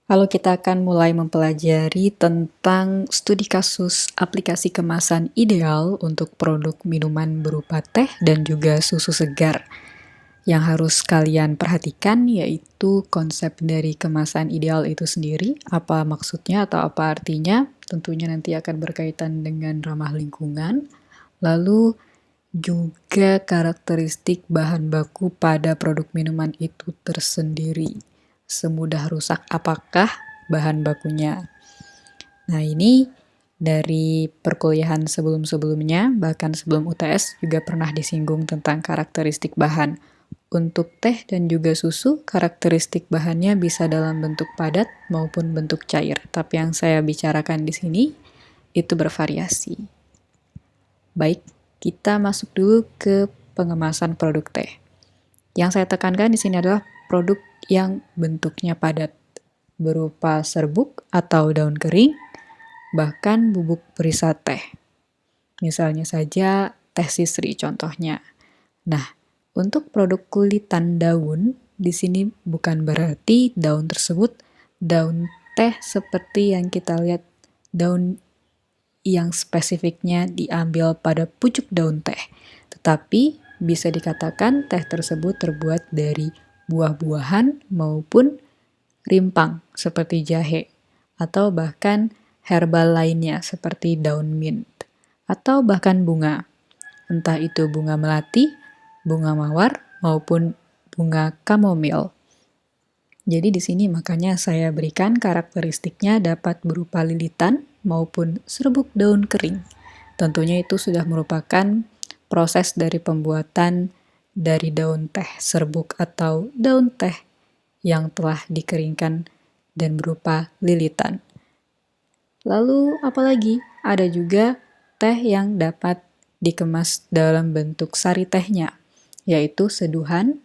Lalu kita akan mulai mempelajari tentang studi kasus aplikasi kemasan ideal untuk produk minuman berupa teh dan juga susu segar. Yang harus kalian perhatikan yaitu konsep dari kemasan ideal itu sendiri, apa maksudnya atau apa artinya, tentunya nanti akan berkaitan dengan ramah lingkungan. Lalu juga karakteristik bahan baku pada produk minuman itu tersendiri. Semudah rusak apakah bahan bakunya? Nah, ini dari perkuliahan sebelum-sebelumnya, bahkan sebelum UTS juga pernah disinggung tentang karakteristik bahan. Untuk teh dan juga susu, karakteristik bahannya bisa dalam bentuk padat maupun bentuk cair. Tapi yang saya bicarakan di sini itu bervariasi. Baik, kita masuk dulu ke pengemasan produk teh. Yang saya tekankan di sini adalah produk yang bentuknya padat, berupa serbuk atau daun kering, bahkan bubuk perisa teh. Misalnya saja teh sisri contohnya. Nah, untuk produk kulitan daun, di sini bukan berarti daun tersebut daun teh seperti yang kita lihat daun yang spesifiknya diambil pada pucuk daun teh. Tetapi bisa dikatakan teh tersebut terbuat dari buah-buahan maupun rimpang seperti jahe, atau bahkan herbal lainnya seperti daun mint, atau bahkan bunga, entah itu bunga melati, bunga mawar, maupun bunga kamomil. Jadi di sini makanya saya berikan karakteristiknya dapat berupa lilitan maupun serbuk daun kering. Tentunya itu sudah merupakan proses dari pembuatan dari daun teh serbuk atau daun teh yang telah dikeringkan dan berupa lilitan. Lalu apalagi? Ada juga teh yang dapat dikemas dalam bentuk sari tehnya, yaitu seduhan,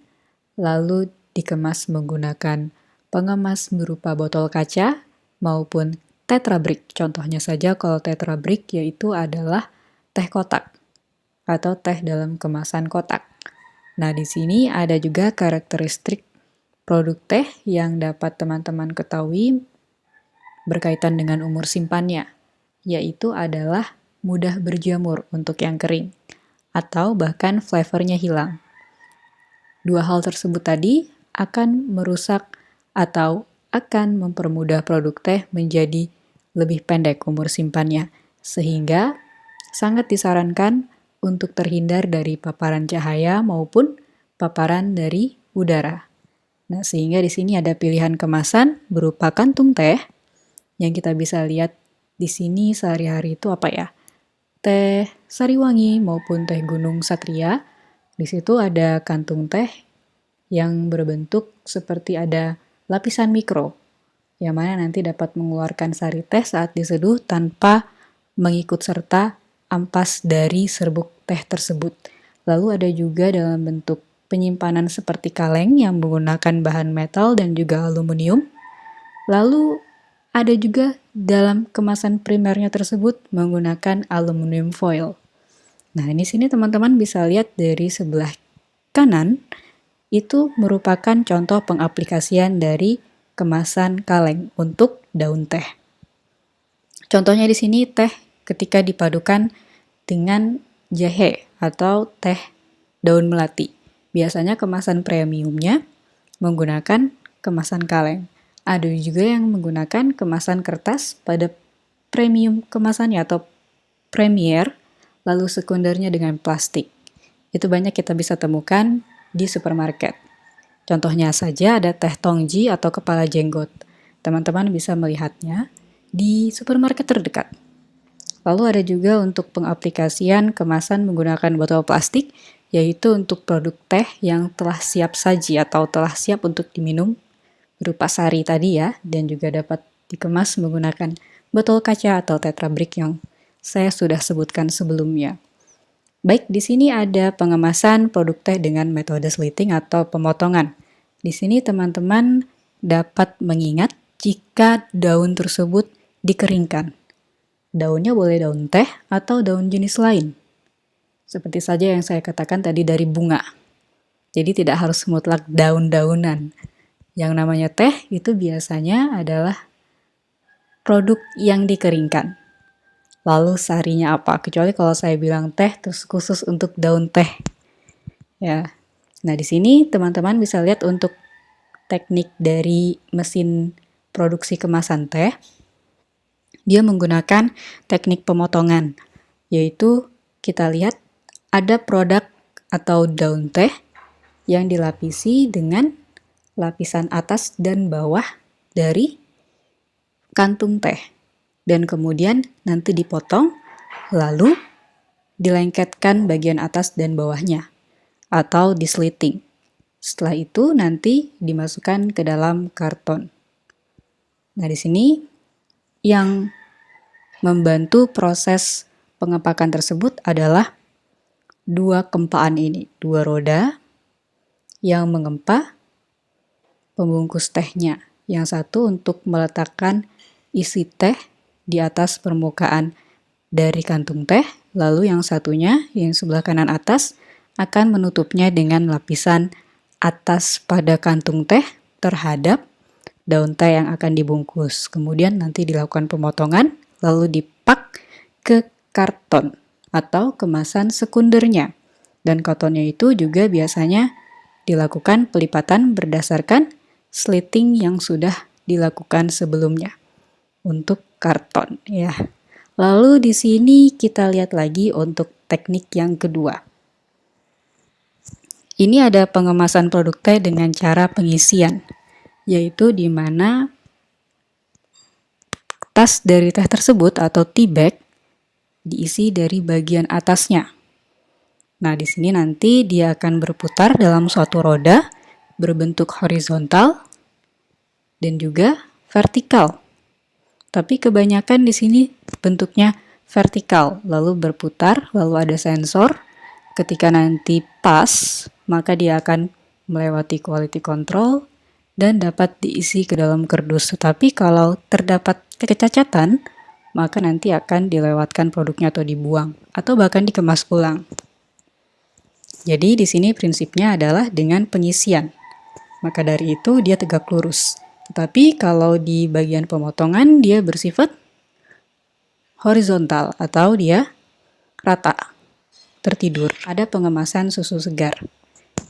lalu dikemas menggunakan pengemas berupa botol kaca maupun Tetra Brick. Contohnya saja kalau Tetra Brick yaitu adalah teh kotak atau teh dalam kemasan kotak. Nah, di sini ada juga karakteristik produk teh yang dapat teman-teman ketahui berkaitan dengan umur simpannya, yaitu adalah mudah berjamur untuk yang kering, atau bahkan flavornya hilang. Dua hal tersebut tadi akan merusak atau akan mempermudah produk teh menjadi lebih pendek umur simpannya, sehingga sangat disarankan untuk terhindar dari paparan cahaya maupun paparan dari udara. Nah, sehingga di sini ada pilihan kemasan berupa kantung teh yang kita bisa lihat di sini sehari-hari itu apa ya? Teh Sariwangi maupun teh Gunung Satria. Di situ ada kantung teh yang berbentuk seperti ada lapisan mikro, yang mana nanti dapat mengeluarkan sari teh saat diseduh tanpa mengikut serta ampas dari serbuk teh tersebut. Lalu ada juga dalam bentuk penyimpanan seperti kaleng yang menggunakan bahan metal dan juga aluminium. Lalu ada juga dalam kemasan primernya tersebut menggunakan aluminium foil. Nah, ini sini teman-teman bisa lihat dari sebelah kanan, itu merupakan contoh pengaplikasian dari kemasan kaleng untuk daun teh. Contohnya di sini teh ketika dipadukan dengan jahe atau teh daun melati. Biasanya kemasan premiumnya menggunakan kemasan kaleng. Ada juga yang menggunakan kemasan kertas pada premium kemasannya atau premier, lalu sekundernya dengan plastik. Itu banyak kita bisa temukan di supermarket. Contohnya saja ada teh tongji atau kepala jenggot. Teman-teman bisa melihatnya di supermarket terdekat. Lalu ada juga untuk pengaplikasian kemasan menggunakan botol plastik, yaitu untuk produk teh yang telah siap saji atau telah siap untuk diminum berupa sari tadi ya, dan juga dapat dikemas menggunakan botol kaca atau Tetra Brick yang saya sudah sebutkan sebelumnya. Baik, di sini ada pengemasan produk teh dengan metode slitting atau pemotongan. Di sini teman-teman dapat mengingat jika daun tersebut dikeringkan. Daunnya boleh daun teh atau daun jenis lain. Seperti saja yang saya katakan tadi dari bunga. Jadi tidak harus mutlak daun-daunan. Yang namanya teh itu biasanya adalah produk yang dikeringkan. Lalu sarinya apa? Kecuali kalau saya bilang teh terus khusus untuk daun teh. Ya. Nah, di sini teman-teman bisa lihat untuk teknik dari mesin produksi kemasan teh. Dia menggunakan teknik pemotongan, yaitu kita lihat ada produk atau daun teh yang dilapisi dengan lapisan atas dan bawah dari kantung teh. Dan kemudian nanti dipotong, lalu dilengketkan bagian atas dan bawahnya, atau dislitting. Setelah itu nanti dimasukkan ke dalam karton. Nah, di sini yang membantu proses pengepakan tersebut adalah dua kempaan ini, dua roda yang mengempa pembungkus tehnya. Yang satu untuk meletakkan isi teh di atas permukaan dari kantung teh, lalu yang satunya, yang sebelah kanan atas, akan menutupnya dengan lapisan atas pada kantung teh terhadap daun teh yang akan dibungkus. Kemudian nanti dilakukan pemotongan, lalu dipak ke karton atau kemasan sekundernya. Dan kartonnya itu juga biasanya dilakukan pelipatan berdasarkan slitting yang sudah dilakukan sebelumnya untuk karton ya. Lalu di sini kita lihat lagi untuk teknik yang kedua. Ini ada pengemasan produk teh dengan cara pengisian, yaitu di mana tas dari teh tersebut atau tea bag diisi dari bagian atasnya. Nah, di sini nanti dia akan berputar dalam suatu roda berbentuk horizontal dan juga vertikal. Tapi kebanyakan di sini bentuknya vertikal, lalu berputar, lalu ada sensor. Ketika nanti pas, maka dia akan melewati quality control dan dapat diisi ke dalam kardus. Tetapi kalau terdapat kecacatan, maka nanti akan dilewatkan produknya atau dibuang, atau bahkan dikemas ulang. Jadi di sini prinsipnya adalah dengan pengisian. Maka dari itu dia tegak lurus. Tetapi kalau di bagian pemotongan dia bersifat horizontal atau dia rata, tertidur. Ada pengemasan susu segar.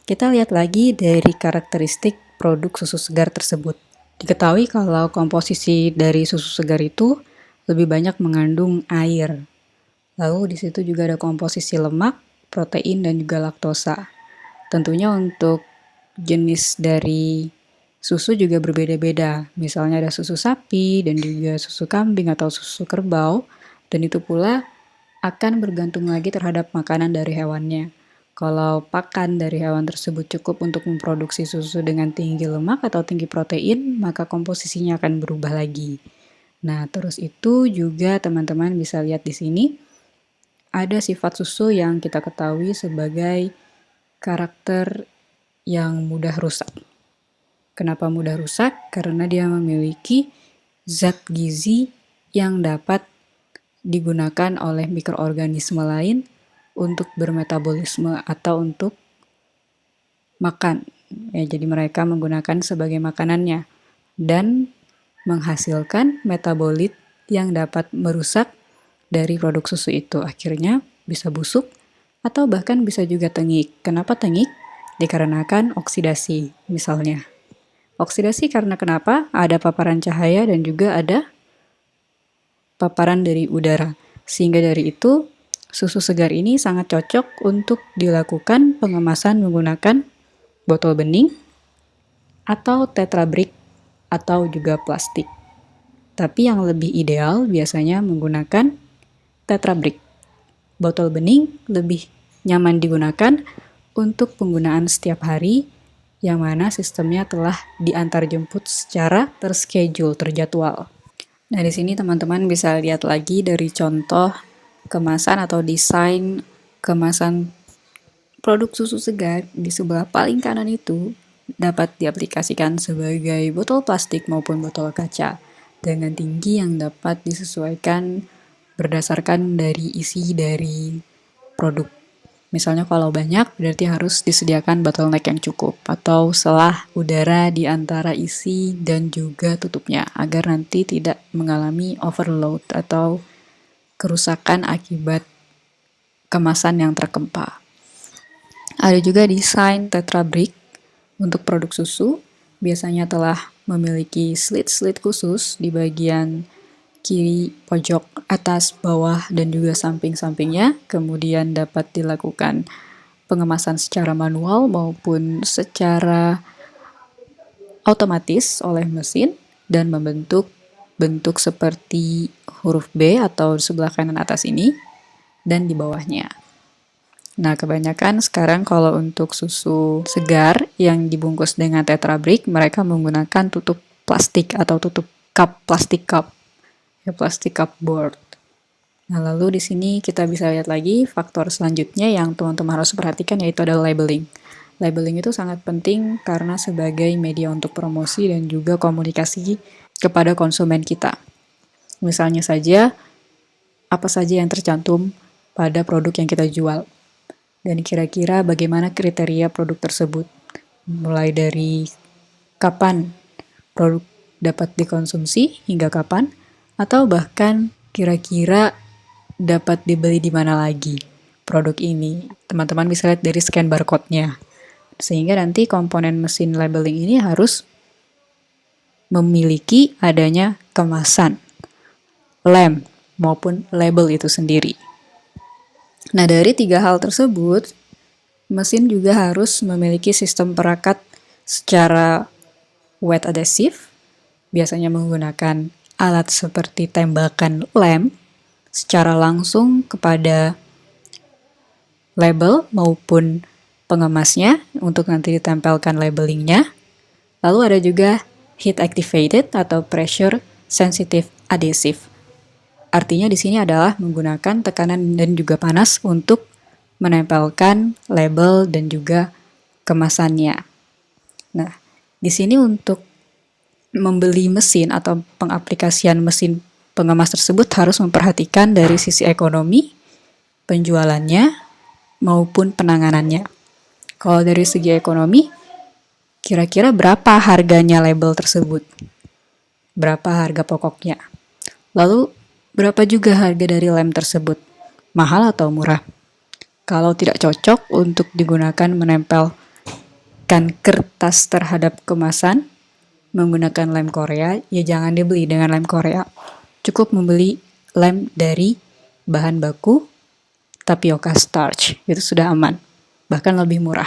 Kita lihat lagi dari karakteristik produk susu segar tersebut. Diketahui kalau komposisi dari susu segar itu lebih banyak mengandung air. Lalu di situ juga ada komposisi lemak, protein, dan juga laktosa. Tentunya untuk jenis dari susu juga berbeda-beda. Misalnya ada susu sapi dan juga susu kambing atau susu kerbau. Dan itu pula akan bergantung lagi terhadap makanan dari hewannya. Kalau pakan dari hewan tersebut cukup untuk memproduksi susu dengan tinggi lemak atau tinggi protein, maka komposisinya akan berubah lagi. Nah, terus itu juga teman-teman bisa lihat di sini, ada sifat susu yang kita ketahui sebagai karakter yang mudah rusak. Kenapa mudah rusak? Karena dia memiliki zat gizi yang dapat digunakan oleh mikroorganisme lain untuk bermetabolisme atau untuk makan. Ya, jadi mereka menggunakan sebagai makanannya dan menghasilkan metabolit yang dapat merusak dari produk susu itu. Akhirnya bisa busuk atau bahkan bisa juga tengik. Kenapa tengik? Dikarenakan oksidasi misalnya. Oksidasi karena kenapa? Ada paparan cahaya dan juga ada paparan dari udara. Sehingga dari itu, susu segar ini sangat cocok untuk dilakukan pengemasan menggunakan botol bening atau tetra brick atau juga plastik. Tapi yang lebih ideal biasanya menggunakan tetra brick. Botol bening lebih nyaman digunakan untuk penggunaan setiap hari, yang mana sistemnya telah diantar jemput secara terschedule, terjadwal. Nah, di sini teman-teman bisa lihat lagi dari contoh kemasan atau desain kemasan produk susu segar di sebelah paling kanan itu dapat diaplikasikan sebagai botol plastik maupun botol kaca dengan tinggi yang dapat disesuaikan berdasarkan dari isi dari produk. Misalnya kalau banyak, berarti harus disediakan bottleneck yang cukup, atau selah udara di antara isi dan juga tutupnya, agar nanti tidak mengalami overload atau kerusakan akibat kemasan yang terkempa. Ada juga desain Tetra Brick untuk produk susu, biasanya telah memiliki slit-slit khusus di bagian kiri, pojok, atas, bawah, dan juga samping-sampingnya. Kemudian dapat dilakukan pengemasan secara manual maupun secara otomatis oleh mesin dan membentuk bentuk seperti huruf B atau sebelah kanan atas ini dan di bawahnya. Nah, kebanyakan sekarang kalau untuk susu segar yang dibungkus dengan Tetra Brick, mereka menggunakan tutup plastik atau tutup cup, plastik cup. Plastic cupboard. Nah, lalu di sini kita bisa lihat lagi faktor selanjutnya yang teman-teman harus perhatikan, yaitu adalah labeling. Labeling itu sangat penting karena sebagai media untuk promosi dan juga komunikasi kepada konsumen kita. Misalnya saja, apa saja yang tercantum pada produk yang kita jual. Dan kira-kira bagaimana kriteria produk tersebut. Mulai dari kapan produk dapat dikonsumsi hingga kapan, atau bahkan kira-kira dapat dibeli di mana lagi produk ini. Teman-teman bisa lihat dari scan barcode-nya. Sehingga nanti komponen mesin labeling ini harus memiliki adanya kemasan, lem, maupun label itu sendiri. Nah, dari 3 hal tersebut, mesin juga harus memiliki sistem perakat secara wet adhesive, biasanya menggunakan alat seperti tembakan lem secara langsung kepada label maupun pengemasnya untuk nanti ditempelkan labelingnya. Lalu ada juga heat activated atau pressure sensitive adhesive. Artinya di sini adalah menggunakan tekanan dan juga panas untuk menempelkan label dan juga kemasannya. Nah, di sini untuk membeli mesin atau pengaplikasian mesin pengemas tersebut harus memperhatikan dari sisi ekonomi, penjualannya, maupun penanganannya. Kalau dari segi ekonomi, kira-kira berapa harganya label tersebut? Berapa harga pokoknya? Lalu, berapa juga harga dari lem tersebut? Mahal atau murah? Kalau tidak cocok untuk digunakan menempelkan kertas terhadap kemasan, menggunakan lem Korea, ya jangan dibeli dengan lem Korea. Cukup membeli lem dari bahan baku tapioka starch, itu sudah aman, bahkan lebih murah.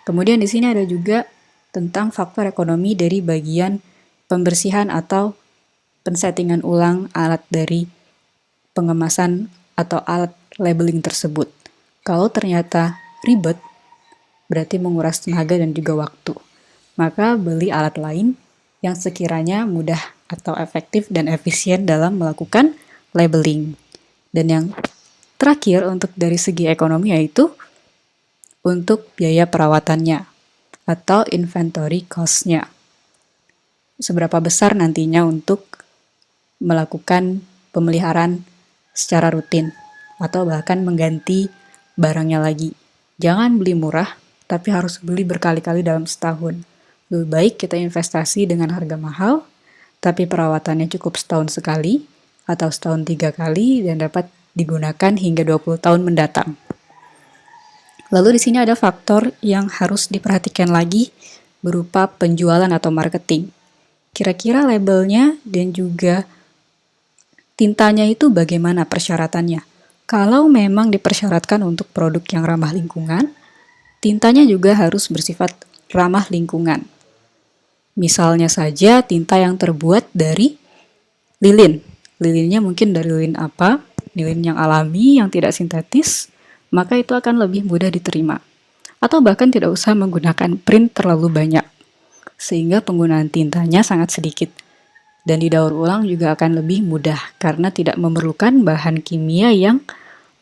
Kemudian di sini ada juga tentang faktor ekonomi dari bagian pembersihan atau pensettingan ulang alat dari pengemasan atau alat labeling tersebut. Kalau ternyata ribet, berarti menguras tenaga dan juga waktu. Maka beli alat lain yang sekiranya mudah atau efektif dan efisien dalam melakukan labeling. Dan yang terakhir untuk dari segi ekonomi yaitu untuk biaya perawatannya atau inventory cost-nya. Seberapa besar nantinya untuk melakukan pemeliharaan secara rutin atau bahkan mengganti barangnya lagi. Jangan beli murah, tapi harus beli berkali-kali dalam setahun. Lebih baik kita investasi dengan harga mahal, tapi perawatannya cukup setahun sekali, atau setahun 3 kali, dan dapat digunakan hingga 20 tahun mendatang. Lalu di sini ada faktor yang harus diperhatikan lagi, berupa penjualan atau marketing. Kira-kira labelnya dan juga tintanya itu bagaimana persyaratannya? Kalau memang dipersyaratkan untuk produk yang ramah lingkungan, tintanya juga harus bersifat ramah lingkungan. Misalnya saja tinta yang terbuat dari lilin. Lilinnya mungkin dari lilin apa? Lilin yang alami, yang tidak sintetis, maka itu akan lebih mudah diterima. Atau bahkan tidak usah menggunakan print terlalu banyak, sehingga penggunaan tintanya sangat sedikit. Dan didaur ulang juga akan lebih mudah, karena tidak memerlukan bahan kimia yang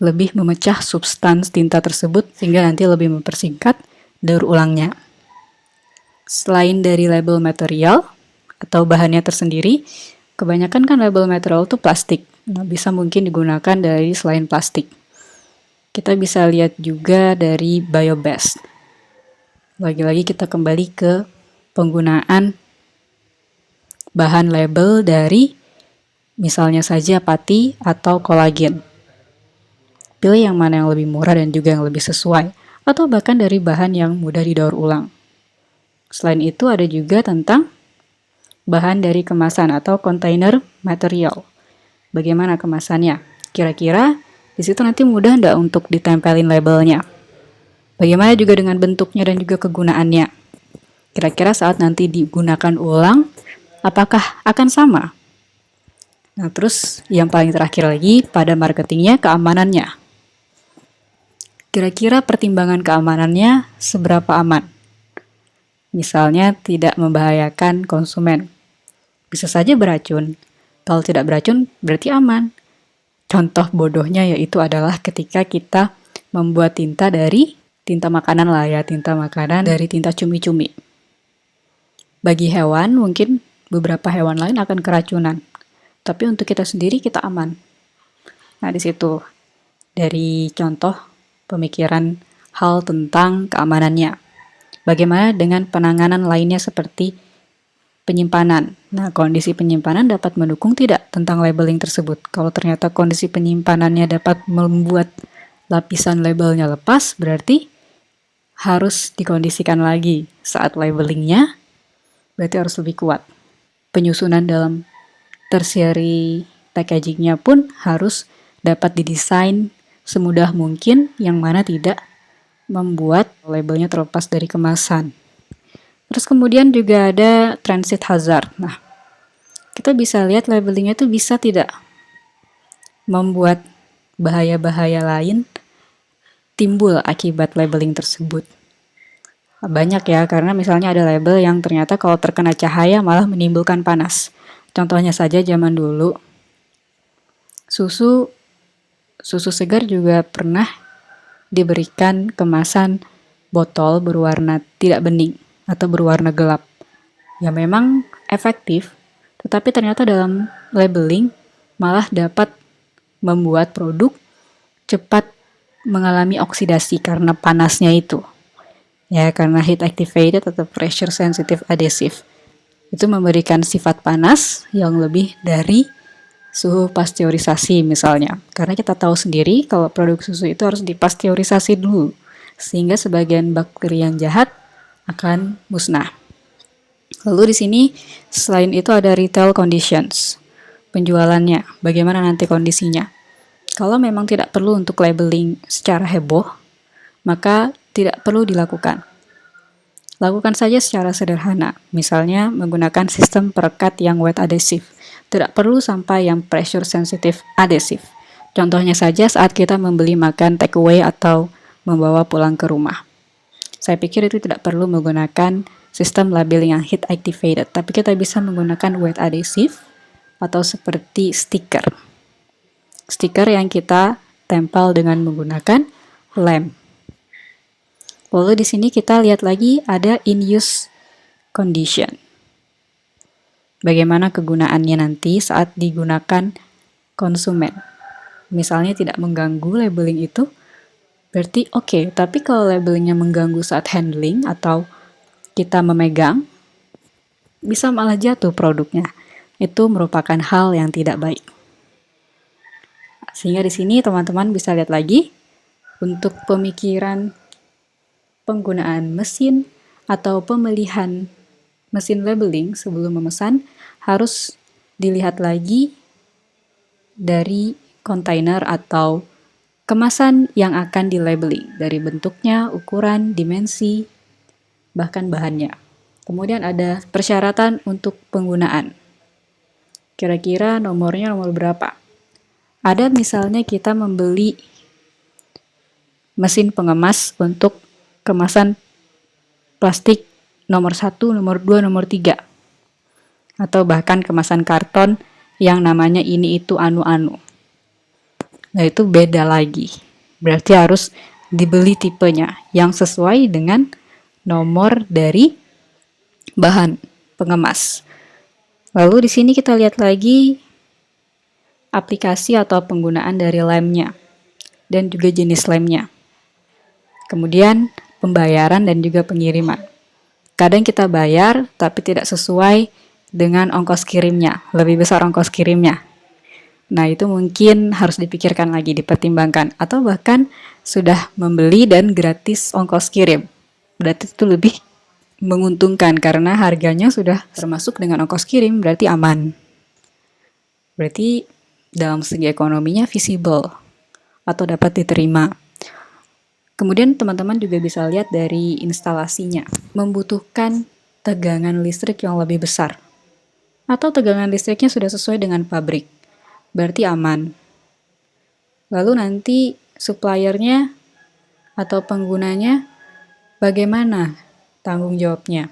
lebih memecah substans tinta tersebut, sehingga nanti lebih mempersingkat daur ulangnya. Selain dari label material atau bahannya tersendiri, kebanyakan kan label material itu plastik. Nah, bisa mungkin digunakan dari selain plastik. Kita bisa lihat juga dari BioBest. Lagi-lagi kita kembali ke penggunaan bahan label dari misalnya saja pati atau kolagen. Pilih yang mana yang lebih murah dan juga yang lebih sesuai, atau bahkan dari bahan yang mudah didaur ulang. Selain itu ada juga tentang bahan dari kemasan atau container material. Bagaimana kemasannya? Kira-kira di situ nanti mudah nggak untuk ditempelin labelnya? Bagaimana juga dengan bentuknya dan juga kegunaannya? Kira-kira saat nanti digunakan ulang, apakah akan sama? Nah, terus yang paling terakhir lagi pada marketingnya, keamanannya. Kira-kira pertimbangan keamanannya seberapa aman? Misalnya tidak membahayakan konsumen. Bisa saja beracun. Kalau tidak beracun, berarti aman. Contoh bodohnya yaitu adalah ketika kita membuat tinta dari tinta makanan lah ya, tinta makanan dari tinta cumi-cumi. Bagi hewan, mungkin beberapa hewan lain akan keracunan. Tapi untuk kita sendiri, kita aman. Nah, di situ dari contoh pemikiran hal tentang keamanannya. Bagaimana dengan penanganan lainnya seperti penyimpanan? Nah, kondisi penyimpanan dapat mendukung tidak tentang labeling tersebut? Kalau ternyata kondisi penyimpanannya dapat membuat lapisan labelnya lepas, berarti harus dikondisikan lagi saat labelingnya, berarti harus lebih kuat. Penyusunan dalam tertiary packagingnya pun harus dapat didesain semudah mungkin, yang mana tidak membuat labelnya terlepas dari kemasan. Terus kemudian juga ada transit hazard. Nah, kita bisa lihat labelingnya itu bisa tidak membuat bahaya-bahaya lain timbul akibat labeling tersebut. Banyak ya, karena misalnya ada label yang ternyata kalau terkena cahaya malah menimbulkan panas. Contohnya saja zaman dulu, susu segar juga pernah diberikan kemasan botol berwarna tidak bening atau berwarna gelap. Ya memang efektif, tetapi ternyata dalam labeling malah dapat membuat produk cepat mengalami oksidasi karena panasnya itu. Ya, karena heat activated atau pressure sensitive adhesive. Itu memberikan sifat panas yang lebih dari suhu pasteurisasi misalnya. Karena kita tahu sendiri kalau produk susu itu harus dipasteurisasi dulu, sehingga sebagian bakteri yang jahat akan musnah. Lalu di sini selain itu ada retail conditions, penjualannya, bagaimana nanti kondisinya. Kalau memang tidak perlu untuk labeling secara heboh, maka tidak perlu dilakukan. Lakukan saja secara sederhana, misalnya menggunakan sistem perekat yang wet adhesive. Tidak perlu sampai yang pressure sensitive adhesive. Contohnya saja saat kita membeli makan take away atau membawa pulang ke rumah. Saya pikir itu tidak perlu menggunakan sistem labeling yang heat activated, tapi kita bisa menggunakan wet adhesive atau seperti stiker. Stiker yang kita tempel dengan menggunakan lem. Lalu di sini kita lihat lagi ada in-use condition. Bagaimana kegunaannya nanti saat digunakan konsumen. Misalnya tidak mengganggu labeling itu, berarti oke. Tapi kalau labelingnya mengganggu saat handling atau kita memegang, bisa malah jatuh produknya. Itu merupakan hal yang tidak baik. Sehingga di sini teman-teman bisa lihat lagi untuk pemikiran penggunaan mesin atau pemilihan mesin labeling sebelum memesan harus dilihat lagi dari kontainer atau kemasan yang akan di-labeling, dari bentuknya, ukuran, dimensi, bahkan bahannya. Kemudian ada persyaratan untuk penggunaan. Kira-kira nomornya nomor berapa? Ada misalnya kita membeli mesin pengemas untuk kemasan plastik nomor 1, nomor 2, nomor 3. Atau bahkan kemasan karton yang namanya ini itu anu-anu. Nah, itu beda lagi. Berarti harus dibeli tipenya yang sesuai dengan nomor dari bahan pengemas. Lalu di sini kita lihat lagi aplikasi atau penggunaan dari lemnya. dan juga jenis lemnya. Kemudian pembayaran dan juga pengiriman. Kadang kita bayar tapi tidak sesuai dengan ongkos kirimnya, lebih besar ongkos kirimnya. Nah, itu mungkin harus dipikirkan lagi, dipertimbangkan. Atau bahkan sudah membeli dan gratis ongkos kirim. Berarti itu lebih menguntungkan karena harganya sudah termasuk dengan ongkos kirim, berarti aman. Berarti dalam segi ekonominya visible atau dapat diterima. Kemudian teman-teman juga bisa lihat dari instalasinya. Membutuhkan tegangan listrik yang lebih besar. Atau tegangan listriknya sudah sesuai dengan pabrik. Berarti aman. Lalu nanti suppliernya atau penggunanya bagaimana tanggung jawabnya?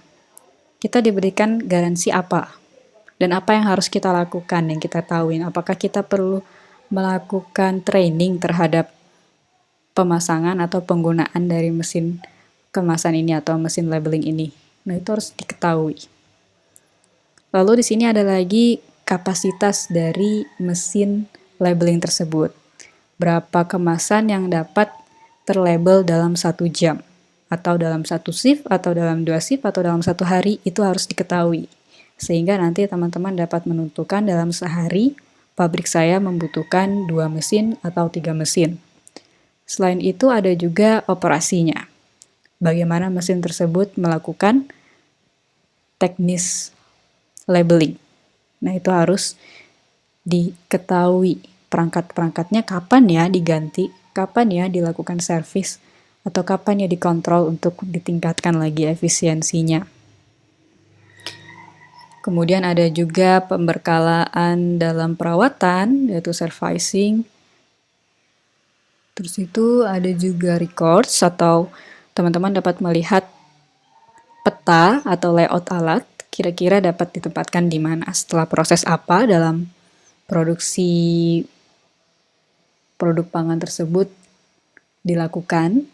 Kita diberikan garansi apa? Dan apa yang harus kita lakukan yang kita tahuin? Apakah kita perlu melakukan training terhadap pemasangan atau penggunaan dari mesin kemasan ini atau mesin labeling ini? Nah, itu harus diketahui. Lalu di sini ada lagi kapasitas dari mesin labeling tersebut. Berapa kemasan yang dapat terlabel dalam 1 jam, atau dalam 1 shift, atau dalam 2 shift, atau dalam 1 hari, itu harus diketahui. Sehingga nanti teman-teman dapat menentukan dalam sehari, pabrik saya membutuhkan 2 mesin atau 3 mesin. Selain itu ada juga operasinya. Bagaimana mesin tersebut melakukan teknis labeling. Nah, itu harus diketahui perangkat-perangkatnya kapan ya diganti, kapan ya dilakukan servis, atau kapan ya dikontrol untuk ditingkatkan lagi efisiensinya. Kemudian ada juga pemberkalaan dalam perawatan, yaitu servicing. Terus itu ada juga records, atau teman-teman dapat melihat peta atau layout alat, kira-kira dapat ditempatkan di mana, setelah proses apa dalam produksi produk pangan tersebut dilakukan,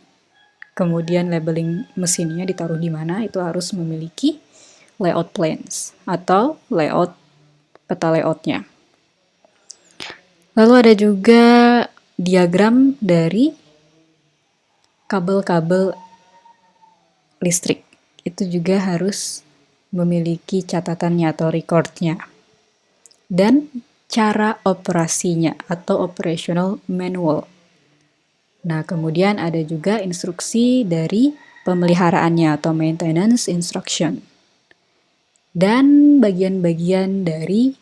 kemudian labeling mesinnya ditaruh di mana, itu harus memiliki layout plans atau layout peta layoutnya. Lalu ada juga diagram dari kabel-kabel listrik. Itu juga harus memiliki catatannya atau recordnya. Dan cara operasinya atau operational manual. Nah, kemudian ada juga instruksi dari pemeliharaannya atau maintenance instruction. Dan bagian-bagian dari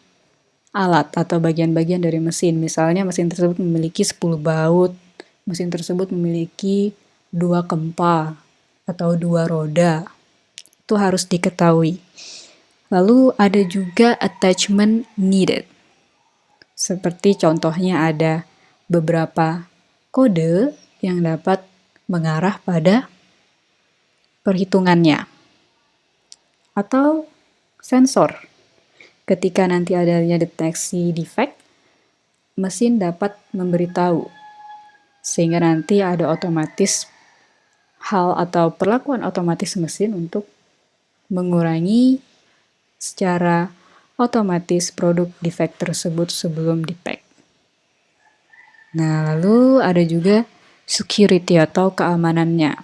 alat atau bagian-bagian dari mesin. Misalnya mesin tersebut memiliki 10 baut, mesin tersebut memiliki 2 kempa atau 2 roda. Itu harus diketahui. Lalu ada juga attachment needed. Seperti contohnya ada beberapa kode yang dapat mengarah pada perhitungannya. Atau sensor. Ketika nanti adanya deteksi defect, mesin dapat memberitahu. Sehingga nanti ada otomatis hal atau perlakuan otomatis mesin untuk mengurangi secara otomatis produk defect tersebut sebelum di-pack. Nah, lalu ada juga security atau keamanannya.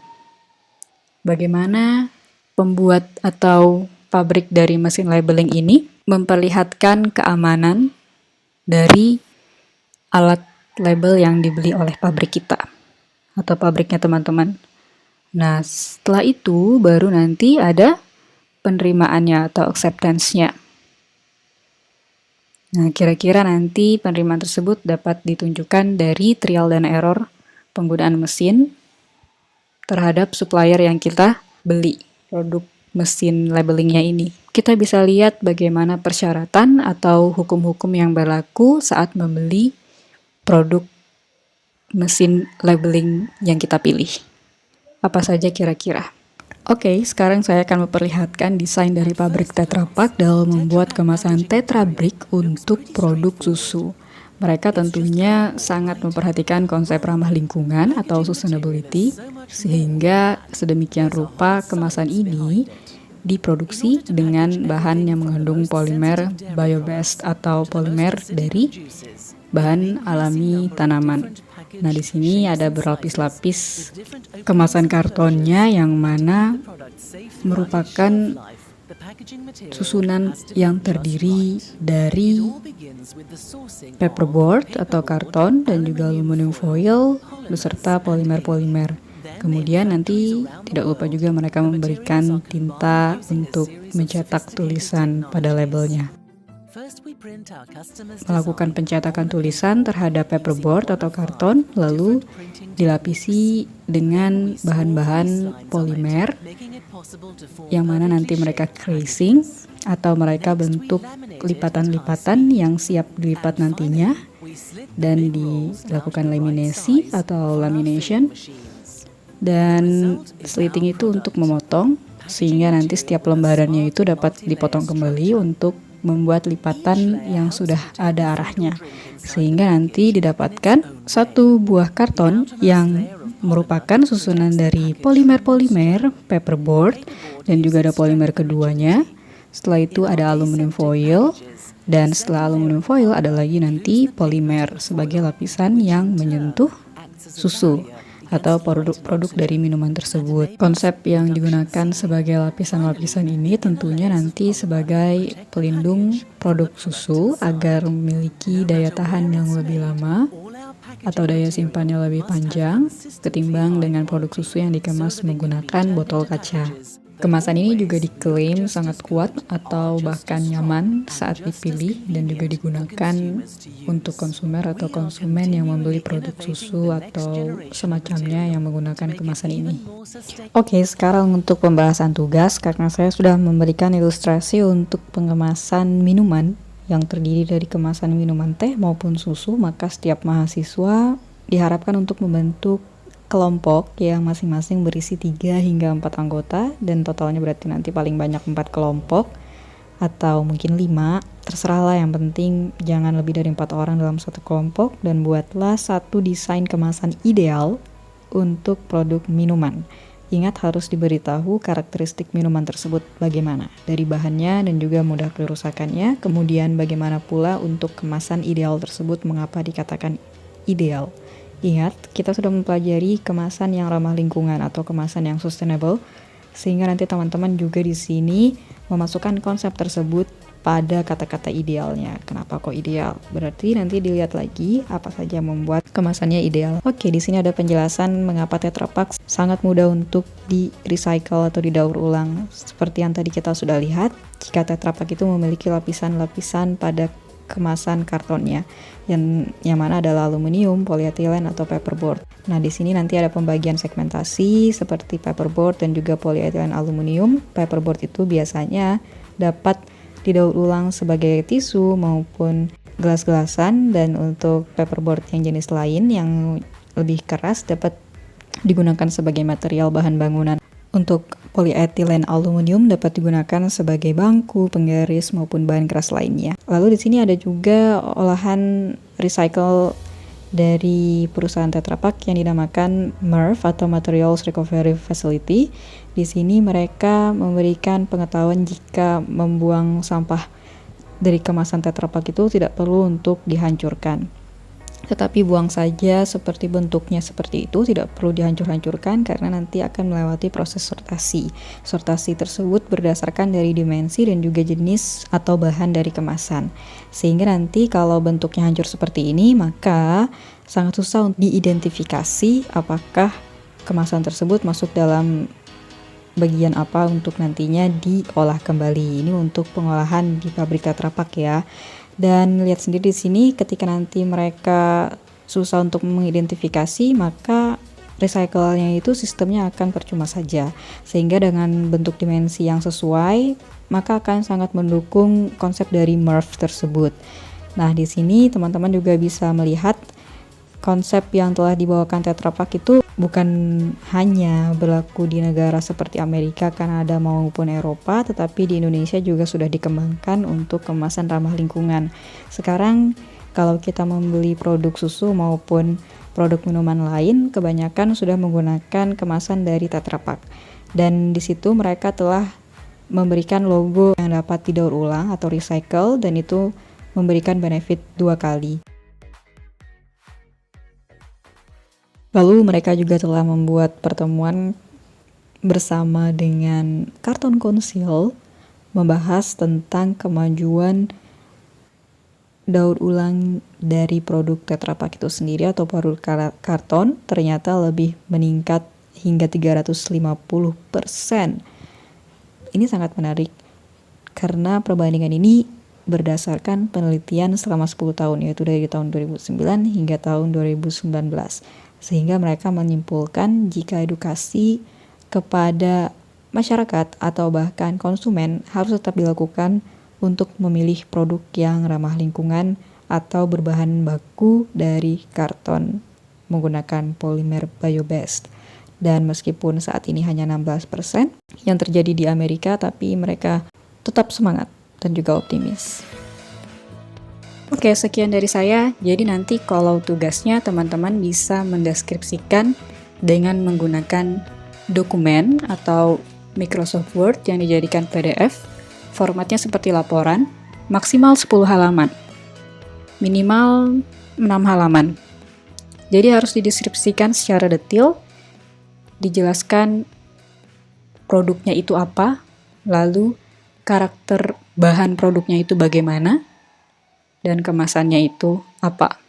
Bagaimana pembuat atau pabrik dari mesin labeling ini memperlihatkan keamanan dari alat label yang dibeli oleh pabrik kita atau pabriknya teman-teman. Nah, setelah itu baru nanti ada penerimaannya atau acceptance-nya. Nah, kira-kira nanti penerimaan tersebut dapat ditunjukkan dari trial dan error penggunaan mesin terhadap supplier yang kita beli produk mesin labelingnya ini. Kita bisa lihat bagaimana persyaratan atau hukum-hukum yang berlaku saat membeli produk mesin labeling yang kita pilih. Apa saja kira-kira? Oke, sekarang saya akan memperlihatkan desain dari pabrik Tetra Pak dalam membuat kemasan Tetra Brick untuk produk susu. Mereka tentunya sangat memperhatikan konsep ramah lingkungan atau sustainability, sehingga sedemikian rupa kemasan ini diproduksi dengan bahan yang mengandung polimer bio-based atau polimer dari bahan alami tanaman. Nah, di sini ada berlapis-lapis kemasan kartonnya yang mana merupakan susunan yang terdiri dari paperboard atau karton dan juga aluminium foil beserta polimer-polimer. Kemudian nanti tidak lupa juga mereka memberikan tinta untuk mencetak tulisan pada labelnya. Melakukan pencetakan tulisan terhadap paperboard atau karton, lalu dilapisi dengan bahan-bahan polimer yang mana nanti mereka creasing atau mereka bentuk lipatan-lipatan yang siap dilipat nantinya dan dilakukan laminasi atau lamination. Dan slitting itu untuk memotong sehingga nanti setiap lembarannya itu dapat dipotong kembali untuk membuat lipatan yang sudah ada arahnya, sehingga nanti didapatkan satu buah karton yang merupakan susunan dari polimer-polimer, paperboard, dan juga ada polimer keduanya. Setelah itu ada aluminium foil, dan setelah aluminium foil ada lagi nanti polimer sebagai lapisan yang menyentuh susu atau produk dari minuman tersebut. Konsep yang digunakan sebagai lapisan-lapisan ini tentunya nanti sebagai pelindung produk susu agar memiliki daya tahan yang lebih lama atau daya simpannya lebih panjang ketimbang dengan produk susu yang dikemas menggunakan botol kaca. Kemasan ini juga diklaim sangat kuat atau bahkan nyaman saat dipilih dan juga digunakan untuk konsumer atau konsumen yang membeli produk susu atau semacamnya yang menggunakan kemasan ini. Oke, sekarang untuk pembahasan tugas, karena saya sudah memberikan ilustrasi untuk pengemasan minuman yang terdiri dari kemasan minuman teh maupun susu, maka setiap mahasiswa diharapkan untuk membentuk kelompok yang masing-masing berisi 3 hingga 4 anggota dan totalnya berarti nanti paling banyak 4 kelompok atau mungkin 5, terserahlah, yang penting jangan lebih dari 4 orang dalam satu kelompok dan buatlah satu desain kemasan ideal untuk produk minuman. Ingat harus diberitahu karakteristik minuman tersebut bagaimana, dari bahannya dan juga mudah kerusakannya, kemudian bagaimana pula untuk kemasan ideal tersebut, mengapa dikatakan ideal. Ingat, kita sudah mempelajari kemasan yang ramah lingkungan atau kemasan yang sustainable, sehingga nanti teman-teman juga di sini memasukkan konsep tersebut pada kata-kata idealnya. Kenapa kok ideal? Berarti nanti dilihat lagi apa saja membuat kemasannya ideal. Oke, di sini ada penjelasan mengapa Tetra Pak sangat mudah untuk di recycle atau didaur ulang. Seperti yang tadi kita sudah lihat, jika Tetra Pak itu memiliki lapisan-lapisan pada kemasan kartonnya yang mana adalah aluminium, polyethylene atau paperboard. Nah, di sini nanti ada pembagian segmentasi seperti paperboard dan juga polyethylene aluminium. Paperboard itu biasanya dapat didaur ulang sebagai tisu maupun gelas-gelasan, dan untuk paperboard yang jenis lain yang lebih keras dapat digunakan sebagai material bahan bangunan. Untuk polyethylene aluminium dapat digunakan sebagai bangku, penggaris maupun bahan keras lainnya. Lalu di sini ada juga olahan recycle dari perusahaan Tetra Pak yang dinamakan MRF atau Materials Recovery Facility. Di sini mereka memberikan pengetahuan jika membuang sampah dari kemasan Tetra Pak itu tidak perlu untuk dihancurkan, tetapi buang saja seperti bentuknya seperti itu, tidak perlu dihancur-hancurkan karena nanti akan melewati proses sortasi. Sortasi tersebut berdasarkan dari dimensi dan juga jenis atau bahan dari kemasan. Sehingga nanti kalau bentuknya hancur seperti ini, maka sangat susah untuk diidentifikasi apakah kemasan tersebut masuk dalam bagian apa untuk nantinya diolah kembali. Ini untuk pengolahan di pabrik Tetra Pak ya. Dan lihat sendiri di sini, ketika nanti mereka susah untuk mengidentifikasi, maka recycle-nya itu sistemnya akan percuma saja. Sehingga dengan bentuk dimensi yang sesuai, maka akan sangat mendukung konsep dari MRF tersebut. Nah, di sini teman-teman juga bisa melihat konsep yang telah dibawakan Tetra Pak itu bukan hanya berlaku di negara seperti Amerika, Kanada maupun Eropa, tetapi di Indonesia juga sudah dikembangkan untuk kemasan ramah lingkungan. Sekarang kalau kita membeli produk susu maupun produk minuman lain, kebanyakan sudah menggunakan kemasan dari Tetra Pak. Dan di situ mereka telah memberikan logo yang dapat didaur ulang atau recycle, dan itu memberikan benefit 2 kali. Lalu mereka juga telah membuat pertemuan bersama dengan Karton Council membahas tentang kemajuan daur ulang dari produk Tetra Pak itu sendiri atau produk karton ternyata lebih meningkat hingga 350%. Ini sangat menarik karena perbandingan ini berdasarkan penelitian selama 10 tahun, yaitu dari tahun 2009 hingga tahun 2019. Sehingga mereka menyimpulkan jika edukasi kepada masyarakat atau bahkan konsumen harus tetap dilakukan untuk memilih produk yang ramah lingkungan atau berbahan baku dari karton menggunakan polimer bio-based. Dan meskipun saat ini hanya 16% yang terjadi di Amerika, tapi mereka tetap semangat dan juga optimis. Oke, sekian dari saya. Jadi nanti kalau tugasnya teman-teman bisa mendeskripsikan dengan menggunakan dokumen atau Microsoft Word yang dijadikan PDF. Formatnya seperti laporan, maksimal 10 halaman, minimal 6 halaman. Jadi harus dideskripsikan secara detail, dijelaskan produknya itu apa, lalu karakter bahan produknya itu bagaimana, dan kemasannya itu apa.